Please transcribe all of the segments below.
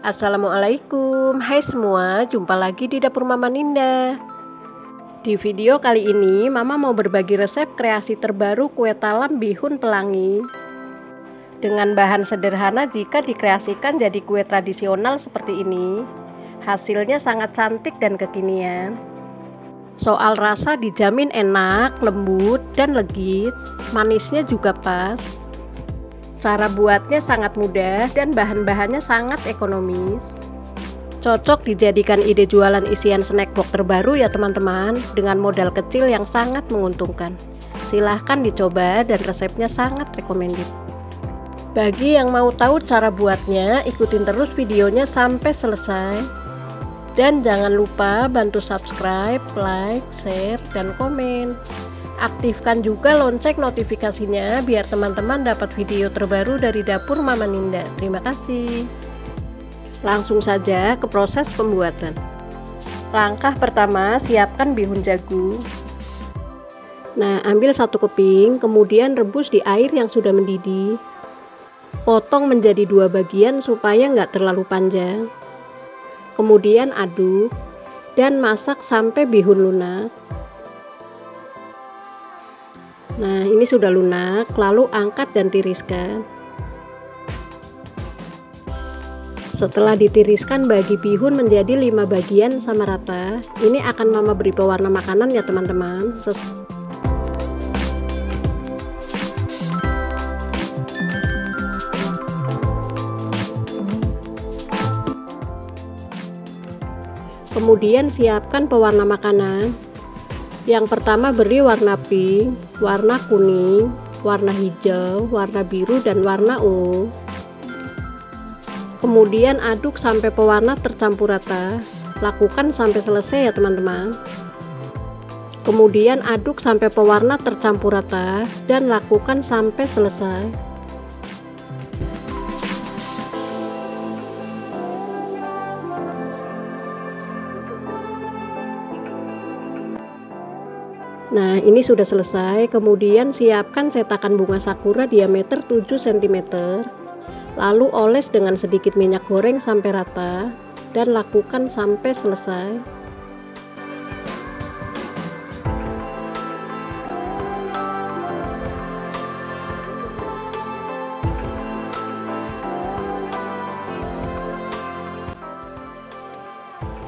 Assalamualaikum, hai semua, jumpa lagi di dapur Mama Ninda. Di video kali ini Mama mau berbagi resep kreasi terbaru kue talam bihun pelangi dengan bahan sederhana. Jika dikreasikan jadi kue tradisional seperti ini, hasilnya sangat cantik dan kekinian. Soal rasa dijamin enak, lembut, dan legit, manisnya juga pas. Cara buatnya sangat mudah dan bahan-bahannya sangat ekonomis. Cocok dijadikan ide jualan isian snack box terbaru ya teman-teman, dengan modal kecil yang sangat menguntungkan. Silahkan dicoba dan resepnya sangat recommended. Bagi yang mau tahu cara buatnya, ikutin terus videonya sampai selesai. Dan jangan lupa bantu subscribe, like, share, dan komen. Aktifkan juga lonceng notifikasinya biar teman-teman dapat video terbaru dari dapur Mama Ninda. Terima kasih. Langsung saja ke proses pembuatan. Langkah pertama, siapkan bihun jagung. Nah, ambil 1 keping, kemudian rebus di air yang sudah mendidih. Potong menjadi 2 bagian supaya nggak terlalu panjang. Kemudian aduk dan masak sampai bihun lunak. Nah, ini sudah lunak, lalu angkat dan tiriskan. Setelah ditiriskan, bagi bihun menjadi 5 bagian sama rata. Ini akan Mama beri pewarna makanan ya teman-teman. Kemudian siapkan pewarna makanan. Yang pertama beri warna pink, warna kuning, warna hijau, warna biru, dan warna ungu. Kemudian aduk sampai pewarna tercampur rata. Lakukan sampai selesai ya teman-teman. Kemudian aduk sampai pewarna tercampur rata dan lakukan sampai selesai. Nah, ini sudah selesai. Kemudian siapkan cetakan bunga sakura diameter 7 cm. Lalu oles dengan sedikit minyak goreng sampai rata dan lakukan sampai selesai.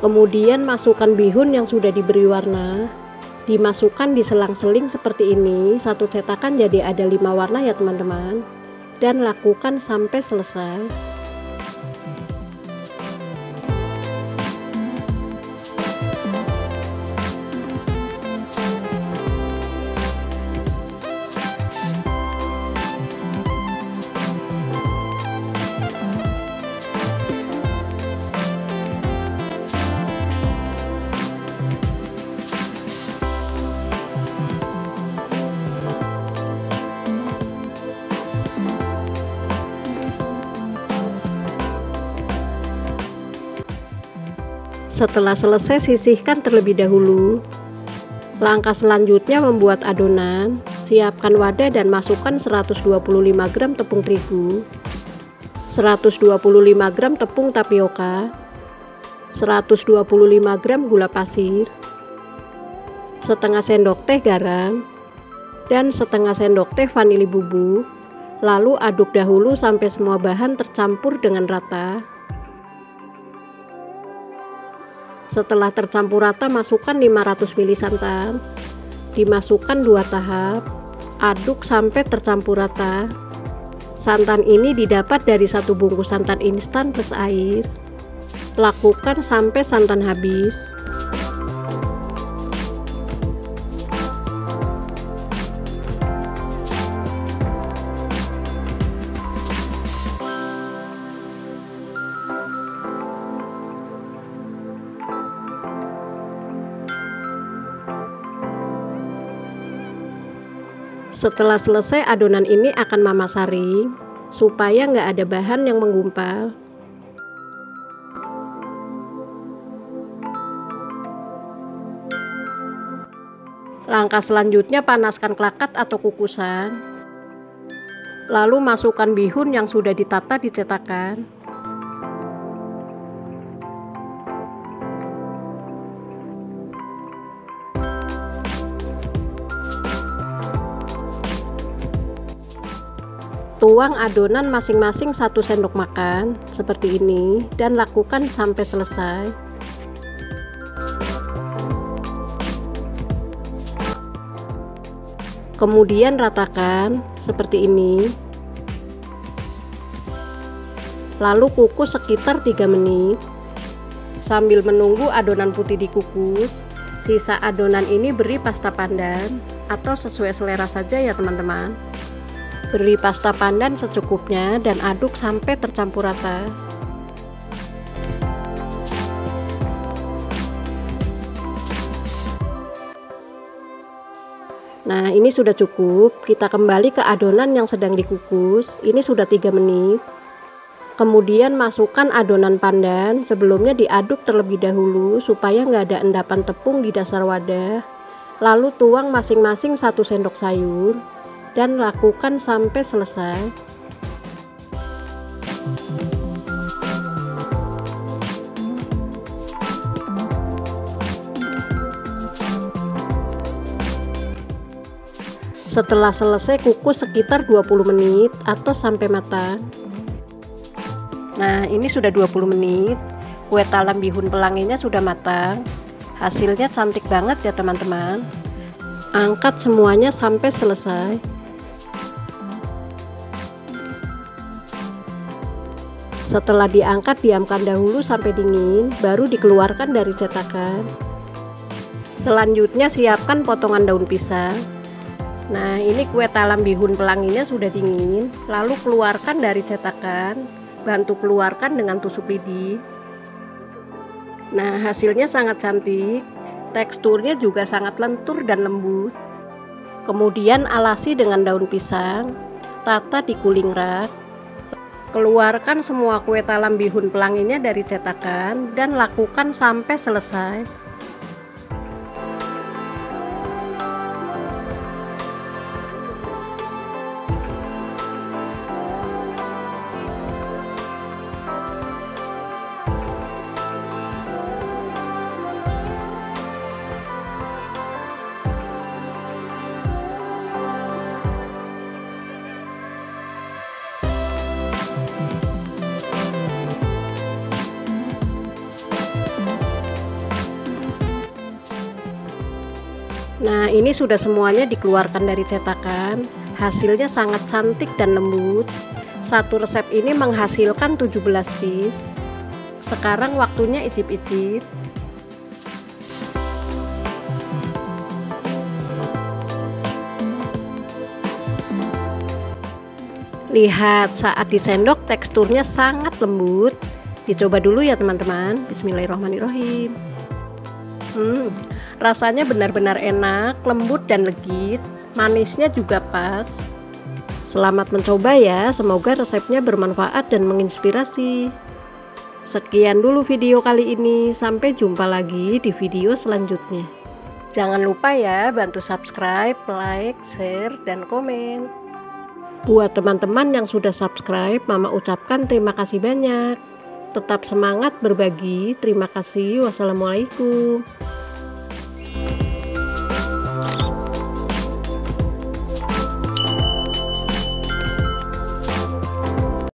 Kemudian masukkan bihun yang sudah diberi warna. Dimasukkan di selang-seling seperti ini. 1 cetakan jadi ada 5 warna ya teman-teman, dan lakukan sampai selesai. Setelah selesai, sisihkan terlebih dahulu. Langkah selanjutnya membuat adonan. Siapkan wadah dan masukkan 125 gram tepung terigu, 125 gram tepung tapioka, 125 gram gula pasir, setengah sendok teh garam, dan setengah sendok teh vanili bubuk. Lalu aduk dahulu sampai semua bahan tercampur dengan rata. Setelah tercampur rata, masukkan 500 ml santan. Dimasukkan 2 tahap. Aduk sampai tercampur rata. Santan ini didapat dari 1 bungkus santan instan plus air. Lakukan sampai santan habis. Setelah selesai, adonan ini akan Mama saring supaya nggak ada bahan yang menggumpal. Langkah selanjutnya, panaskan klakat atau kukusan. Lalu masukkan bihun yang sudah ditata di cetakan. Tuang adonan masing-masing 1 sendok makan seperti ini dan lakukan sampai selesai. Kemudian ratakan seperti ini. Lalu kukus sekitar 3 menit. Sambil menunggu adonan putih dikukus, sisa adonan ini beri pasta pandan atau sesuai selera saja ya teman-teman. Beri pasta pandan secukupnya dan aduk sampai tercampur rata. Nah, ini sudah cukup. Kita kembali ke adonan yang sedang dikukus. Ini sudah 3 menit. Kemudian masukkan adonan pandan. Sebelumnya diaduk terlebih dahulu supaya nggak ada endapan tepung di dasar wadah. Lalu tuang masing-masing 1 sendok sayur dan lakukan sampai selesai. Setelah selesai, kukus sekitar 20 menit atau sampai matang. Nah, ini sudah 20 menit. Kue talam bihun pelanginya sudah matang. Hasilnya cantik banget ya teman-teman. Angkat semuanya sampai selesai. Setelah diangkat, diamkan dahulu sampai dingin, baru dikeluarkan dari cetakan. Selanjutnya siapkan potongan daun pisang. Nah, ini kue talam bihun pelanginya sudah dingin, lalu keluarkan dari cetakan, bantu keluarkan dengan tusuk lidi. Nah, hasilnya sangat cantik, teksturnya juga sangat lentur dan lembut. Kemudian alasi dengan daun pisang, tata di cooling rack. Keluarkan semua kue talam bihun pelanginya dari cetakan dan lakukan sampai selesai. Nah, ini sudah semuanya dikeluarkan dari cetakan. Hasilnya sangat cantik dan lembut. Satu resep ini menghasilkan 17 piece. Sekarang waktunya icip-icip. Lihat, saat disendok teksturnya sangat lembut. Dicoba dulu ya teman-teman. Bismillahirrahmanirrahim. Rasanya benar-benar enak, lembut dan legit, manisnya juga pas. Selamat mencoba ya, semoga resepnya bermanfaat dan menginspirasi. Sekian dulu video kali ini, sampai jumpa lagi di video selanjutnya. Jangan lupa ya, bantu subscribe, like, share, dan komen. Buat teman-teman yang sudah subscribe, Mama ucapkan terima kasih banyak. Tetap semangat berbagi, terima kasih, wassalamualaikum.